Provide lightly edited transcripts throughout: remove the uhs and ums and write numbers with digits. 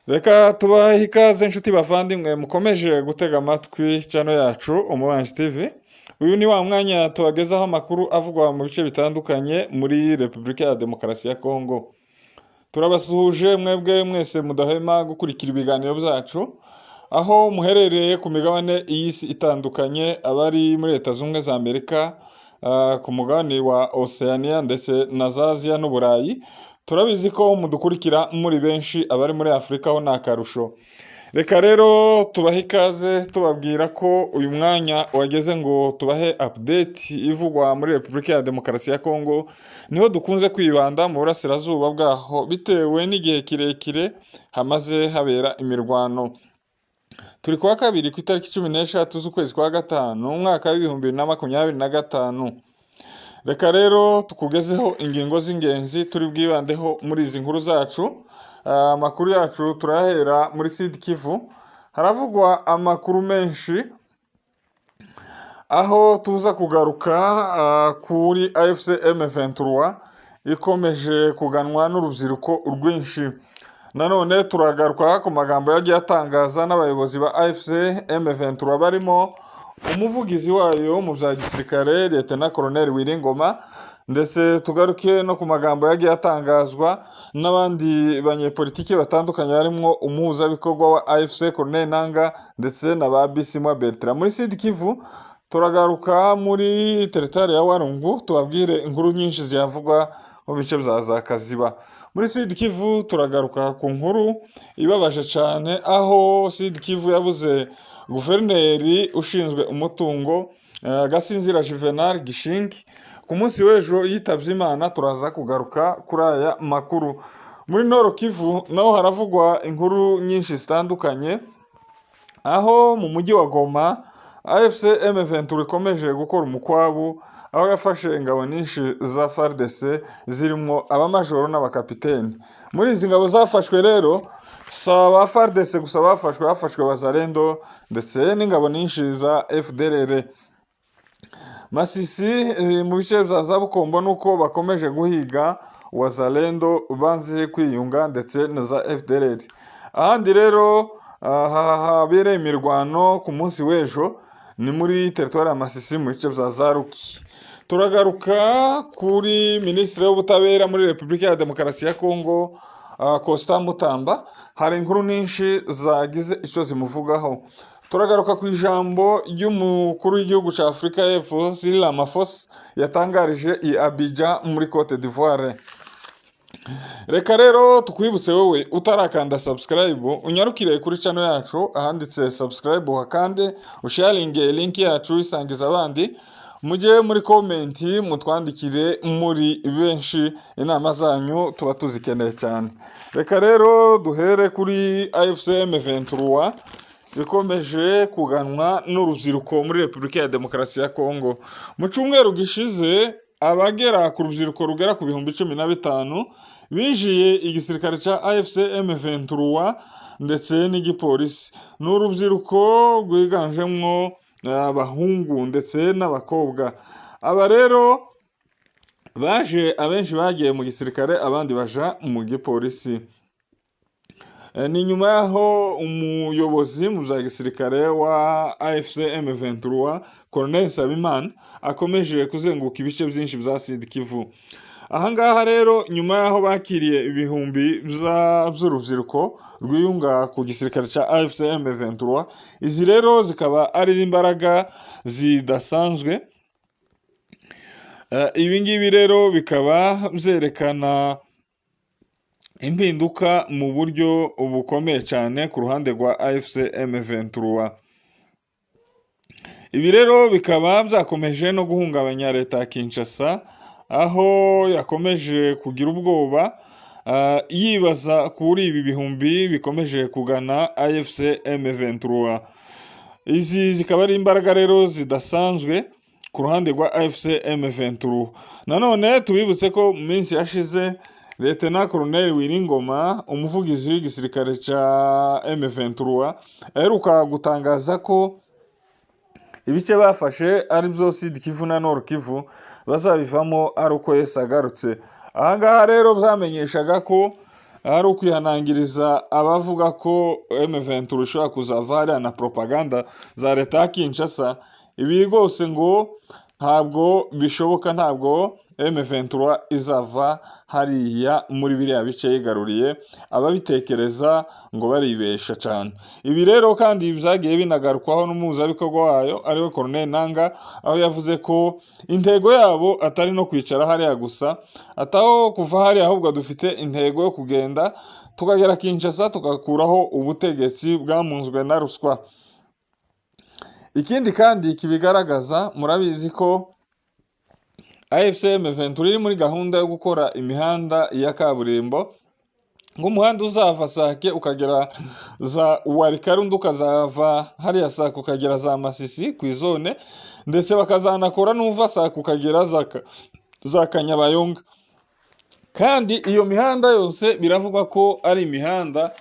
Reka tubahe ikaze inshuti bavandimwe mukomeje gutega amatwi channel yacu Umubanji TV. Uyu ni wa mwanya tubagezaho amakuru avugwa mu bice bitandukanye muri Repubulika ya Demokarasi ya Kongo. Turabasuhuje mwebwe mwese mudahema gukurikira ibiganiro byacu aho muherereye ku migabane y'isi itandukanye, abari muri Leta Zunze za Amerika, ku mugabane wa Oceania ndetse na Aziya n'Uburayi. Turabizi ko mudukurikira muri benshi abari muri Afurika ho nakarusho. Reka rero tubahe ikaze tubabwira ko uyu mwanya wageze ngo tubahe update ivugwa muri Repubulika ya Demokarasi ya Kongo. Niho dukunze kwibanda mu burasirazuba bwaho bitewe n'igihe kirekire hamaze habera imirwano. Turi kuwa kabiri ku itariki 16 z'ukwezi kwa gatanu umwaka w'ibihumbi 2025. Reka rero tukugezeho ingingo z'ingenzi turi bwibandeho muri izi nkuru zacu. Amakuru yacu turahera muri Sud Kivu. Haravugwa amakuru menshi aho tuza kugaruka kuri AFC M23 ikomeje kuganwa n'urubyiruko rwinshi. Nanone turagaruka ku magambo yagiye atangaza n'abayobozi ba AFC M23 barimo umuvugizi wayo mu bya gisirikare Lieutenant Colonel Wiringoma, ndetse tugaruke no ku magambo yagiye atangazwa n'abandi banyepolitike batandukanye harimo umuhuzabikorwa wa AFC Colonel Nanga ndetse na ba Bisimwa Bertrand. Muri Sud Kivu turagaruka muri teritwari ya Walungu tubabwire inkuru nyinshi ziyavugwa mu bice bya za Kaziba. Muri Sud Kivu turagaruka ku nkuru ibabaje cyane aho Sud Kivu yabuze guverineri ushinzwe umutungo Gasinzira Juvenal Gishingi. Ku munsi w'ejo yitabye Imana. Turaza kugaruka kuri aya makuru. Muri Nord Kivu naho haravugwa inkuru nyinshi zitandukanye aho mu mujyi wa Goma AFC M23 ikomeje gukora umukwabu aho yafashe ingabo nyinshi za FARDC zirimo abamajoro n'abakapiteni. Muri izi ngabo zafashwe rero saba FARDC gusa hafashwe Wazalendo ndetse n'ingabo nyinshi za FDLR. Masisi mu bice bya Zabukombo nuko bakomeje guhiga Wazalendo banze kwiyunga ndetse na za FDLR. Ahandi rero habereye imirwano ku munsi w'ejo ni muri teritwari ya Masisi mu bice bya Zaruki. Turagaruka kuri Minisitiri w'Ubutabera muri Repubulika ya Demokarasi ya Kongo Constant Mutamba. Hari inkuru nyinshi zagize icyo zimuvugaho. Turagaruka ku ijambo ry'umukuru w'igihugu cya Afurika y'Epfo Cyril Ramaphosa yatangarije i Abidjan muri Cote d'Ivoire. Reka rero tukwibutse wowe utarakanda subscribe unyarukire kuri channel yacu ahanditse subscribe hakande usharinge link yacu isangiza abandi. Mujye muri comment mutwandikire muri benshi, inama zanyu tuba tuzikeneye cyane. Reka rero duhere kuri AFC M23 ikomeje kuganwa n'urubyiruko muri Repubulika ya Demokarasi ya Kongo. Mu cyumweru gishize abagera ku rubyiruko rugera ku 15,000 binjiye igisirikare cya AFC M23 ndetse n'igipolisi. N'urubyiruko rwiganjemo abahungu ndetse n'abakobwa. Aba rero baje abenshi bagiye mu gisirikare abandi baja mu gipolisi. Ni nyuma yaho umuyobozi mu bya gisirikare wa AFC M23 Colonel Sabimana akomeje kuzenguka ibice byinshi bya Sud Kivu. Ahangaha rero nyuma yaho bakiriye ibihumbi by'urubyiruko rwiyunga ku gisirikare cya AFC M23, izi rero zikaba ari imbaraga zidasanzwe. Ibi ngibi rero bikaba byerekana impinduka mu buryo bukomeye cyane ku ruhande rwa AFC M23. Ibi rero bikaba byakomeje no guhungabanya leta ya Kinshasa aho yakomeje kugira ubwoba yibaza kuri ibi bihumbi bikomeje kugana AFC M23. Izi zikaba ari imbaraga rero zidasanzwe ku ruhande rwa AFC M23. Nanone tubibutse ko mu minsi yashize Lieutenant Colonel Wiringoma umuvugizi w'igisirikare cya M23 aheruka gutangaza ko ibice bafashe ari byo Sud Kivu na Nord Kivu bazabivamo ari uko Yesu agarutse. Ahangaha rero byamenyeshaga ko ari ukwihanangiriza abavuga ko M23 ishobora kuzava hariya na propaganda za leta ya Kinshasa. Ibi rwose ngo ntabwo bishoboka, ntabwo M23 izava hariya muri biriya bice yigaruriye. Ababitekereza ngo baribesha cyane. Ibi rero kandi byagiye binagarukwaho n'umuhuzabikorwa wayo ariwe Colonel Nanga, aho yavuze ko intego yabo atari no kwicara hariya gusa, ataho kuva hariya, ahubwo dufite intego yo kugenda tukagera Kinshasa tugakuraho ubutegetsi bwamunzwe na ruswa. Ikindi kandi kibigaragaza, murabizi ko AFC M23 iri muri gahunda yo gukora imihanda ya kaburimbo, nk'umuhanda uzava Sake ukagera za Warikarundi, ukazava hariya Sake ukagera za Masisi ku izone, ndetse bakazanakora n'uva Sake ukagera za Kanyabayonga. Kandi iyo mihanda yose biravugwa ko ari imihanda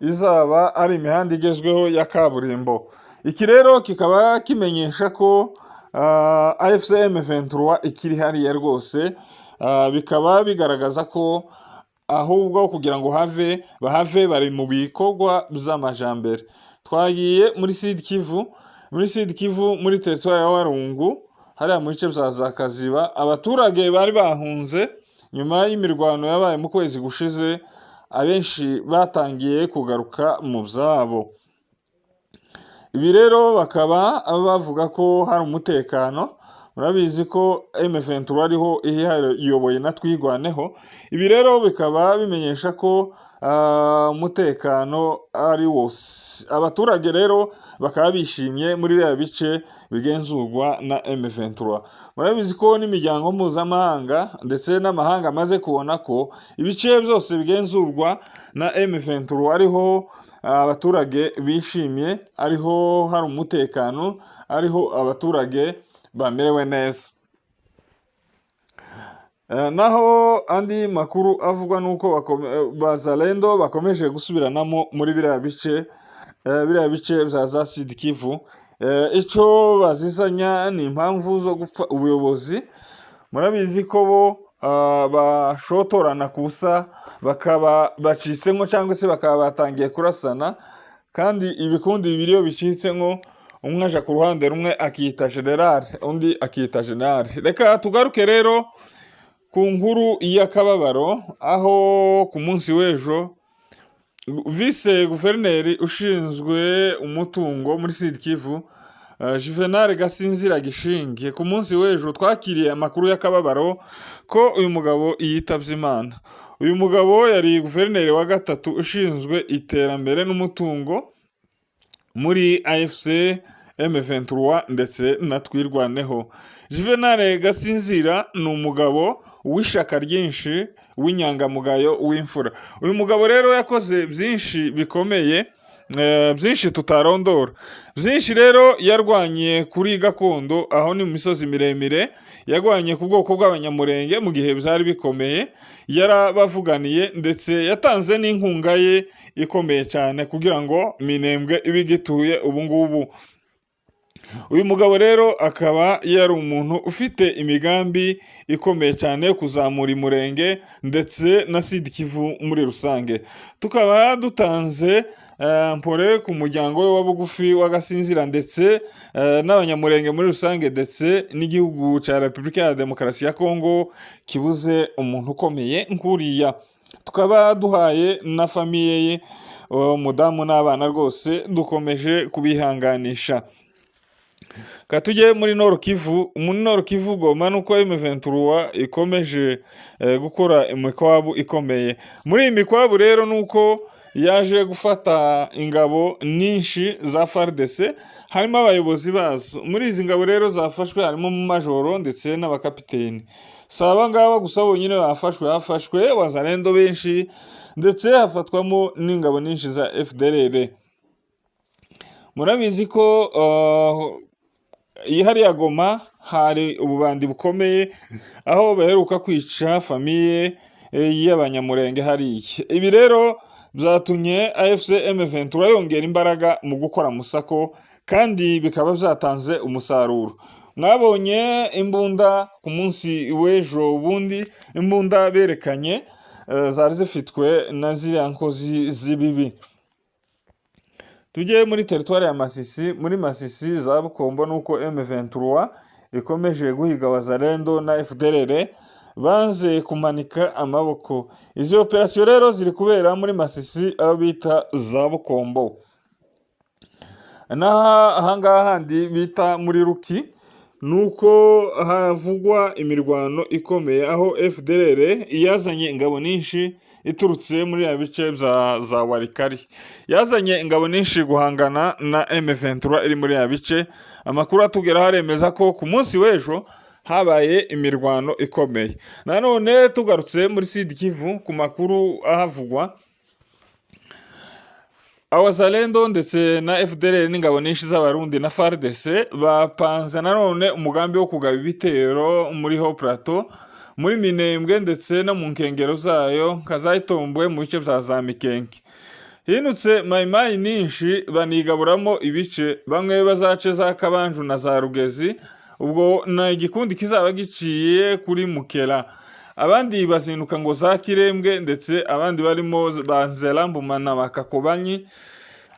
izaba ari imihanda igezweho ya kaburimbo. Iki rero kikaba kimenyesha ko AFC M23 ikiri hariya rwose, bikaba bigaragaza ko ahubwo kugira ngo bahave bari mu bikorwa by'amajambere. Twagiye muri Sud Kivu, muri territoire ya Walungu, hariya mu bice bya za Kaziba, abaturage bari bahunze nyuma y'imirwano yabaye mu kwezi gushize, abenshi batangiye kugaruka mu byabo. Ibi rero bakaba bavuga ko hari umutekano. Murabizi ko M23 ariho iyoboye na Twigwaneho. Ibi rero bikaba bimenyesha ko umutekano ari wose. Abaturage rero bakaba bishimye muri bya bice bigenzurwa na M23. Murabizi ko n'imiryango mpuzamahanga ndetse n'amahanga amaze kubona ko ibice byose bigenzurwa na M23 ariho abaturage bishimye, ariho hari umutekano, ariho abaturage bamerewe neza. Naho andi makuru avugwa nuko bazalendo bakomeje gusubiranamo muri biriya bice bya za Sud Kivu. Ico bazizanya ni impamvu zo gupfa ubuyobozi. Murabizi ko bo bashotorana kusa, bakaba bacitsemo cyangwa se bakaba batangiye kurasana, kandi ibikundi bibiri iyo bicitsemo, umwe aja ku ruhande rumwe akiyita general, undi akiyita general. Reka tugaruke rero ku nkuru y'akababaro, aho ku munsi w'ejo vice guverineri ushinzwe umutungo muri Sud Kivu, Juvenal Gasinzira Gishinge, ku munsi w'ejo twakiriye amakuru y'akababaro ko uyu mugabo yitabye Imana. Uyu mugabo yari guverineri wa gatatu ushinzwe iterambere n'umutungo muri AFC M23 ndetse na Twirwaneho. Juvenal Gasinzira ni umugabo w'ishaka ryinshi, w'inyangamugayo, w'imfura. Uyu mugabo rero yakoze byinshi bikomeye, byinshi tutarondora. Byinshi rero yarwanye kuri gakondo, aho ni mu misozi miremire, yarwanye ku bwoko bw'abanyamurenge mu gihe byari bikomeye, yarabavuganiye ndetse yatanze n'inkunga ye ikomeye cyane kugira ngo Minembwe ibe igituye ubu ngubu. Uyu mugabo rero akaba yari umuntu ufite imigambi ikomeye cyane yo kuzamura Imurenge ndetse na Sud Kivu muri rusange. Tukaba dutanze mpore ku muryango we wa bugufi wa Gasinzira ndetse n'abanyamurenge muri rusange, ndetse n'igihugu cya Repubulika ya Demokarasi ya Kongo kibuze umuntu ukomeye nkuriya. Tukaba duhaye na famiye ye, umudamu n'abana, rwose dukomeje kubihanganisha. Katujye muri Nord Kivu, Goma, nuko M23 ikomeje gukora imikwabu ikomeye. Muri iyi mikwabu rero nuko yaje gufata ingabo nyinshi za FARDC, harimo abayobozi bazo. Muri izi ngabo rero zafashwe harimo mu majoro ndetse n'abakapiteni. Saba ngaba gusa bonyine hafashwe wazalendo benshi, ndetse hafatwamo n'ingabo nyinshi za FDLR. Murabizi ko hariya Goma hari ububandi bukomeye, aho baheruka kwica famiye y'abanyamurenge hariya. Ibi rero byatumye AFC M23 yongera imbaraga mu gukora musako, kandi bikaba byatanze umusaruro. Mwabonye imbunda ku munsi w'ejo bundi, imbunda berekanye zari zifitwe na ziriya nkozi z'ibibi. Tujye muri teritwari ya Masisi. Muri Masisi za Bukombo nuko M23 ikomeje guhiga Wazalendo na FDLR banze kumanika amaboko. Izi operasiyo rero ziri kubera muri Masisi aho bita za Bukombo. Ahangaha handi bita muri Ruki nuko havugwa imirwano ikomeye, aho FDLR yazanye ingabo nyinshi iturutse muri ya bice za Warikari, yazanye ingabo nyinshi guhangana na M23 iri muri ya bice. Amakuru atugeraho aremeza ko ku munsi w'ejo habaye imirwano ikomeye. Nanone tugarutse muri Sud Kivu ku makuru ahavugwa, Abazalendo ndetse na FDLR n'ingabo nyinshi z'abarundi na FARDC bapanze nanone umugambi wo kugaba ibitero muri Haut Plateau, muri Minembwe ndetse no mu nkengero zayo Kazayitombwe mu bice bya za Mikenke. Hinutse mayimayi nyinshi banigaburamo ibice, bamwe bazace za Kabanju na za Rugezi, ubwo na igikundi kizaba giciye kuri Mukera, abandi bazinduka ngo za Kirembwe, ndetse abandi barimo Banzerambuma na Bakakobanyi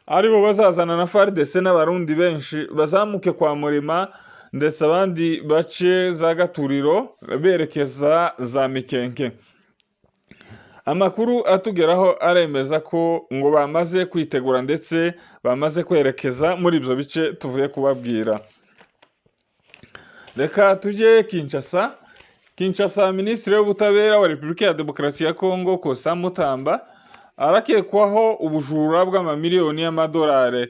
aribo bazazana na FARDC n'abarundi benshi bazamuke kwa Murima, ndetse abandi bace za Gaturiro berekeza za Mikenke. Amakuru atugeraho aremeza ko ngo bamaze kwitegura ndetse bamaze kwerekeza muri ibyo bice tuvuye kubabwira. Reka tujye Kinshasa. Minisitiri w'ubutabera wa Repubulika ya Demokarasi ya Kongo Constant Mutamba arakekwaho ubujura bw'amamiliyoni y'amadolari.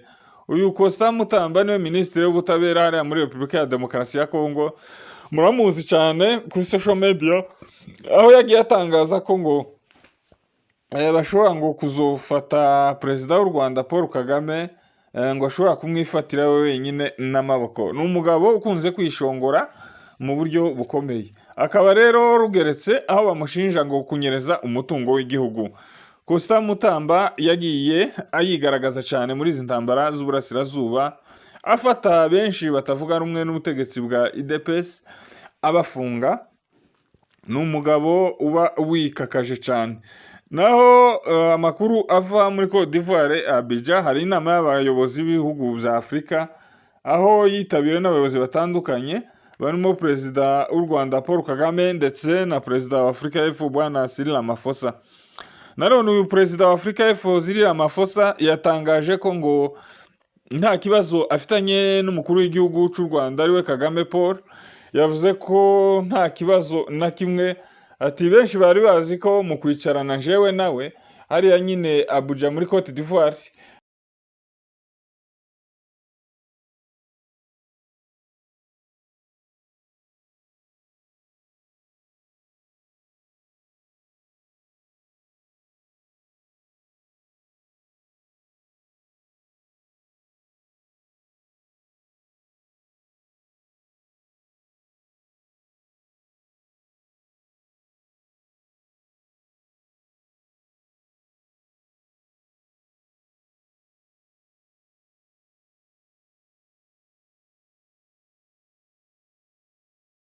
Uyu Constant Mutamba niwe minisitiri w'ubutabera hariya muri Repubulika ya Demokarasi ya Kongo, muramuzi cyane kuri social media, aho yagiye atangaza ko ngo bashobora ngo kuzofata perezida w'u Rwanda Paul Kagame, ngo ashobora kumwifatira we wenyine n'amaboko. Ni umugabo ukunze kwishongora mu buryo bukomeye, akaba rero rugeretse aho bamushinja ngo kunyereza umutungo w'igihugu. Constant Mutamba yagiye ayigaragaza cyane muri izi ntambara z'uburasirazuba, afata benshi batavuga rumwe n'ubutegetsi bwa UDPS abafunga. Ni umugabo uba wikakaje cyane. Naho amakuru ava muri Côte d'Ivoire Abidjan, hari inama y'abayobozi b'ibihugu bya Afurika, aho yitabiriwe n'abayobozi batandukanye barimo perezida w'u Rwanda Paul Kagame ndetse na perezida wa Afurika y'Epfo Bwana Cyril Ramaphosa. Nanone uyu perezida wa Afurika y'Epfo Cyril Ramaphosa yatangaje ko ngo nta kibazo afitanye n'umukuru w'igihugu cy'u Rwanda ariwe Kagame Paul. Yavuze ko nta kibazo na kimwe, ati benshi bari bazi ko mu kwicarana jewe nawe hariya nyine Abuja muri Côte d'Ivoire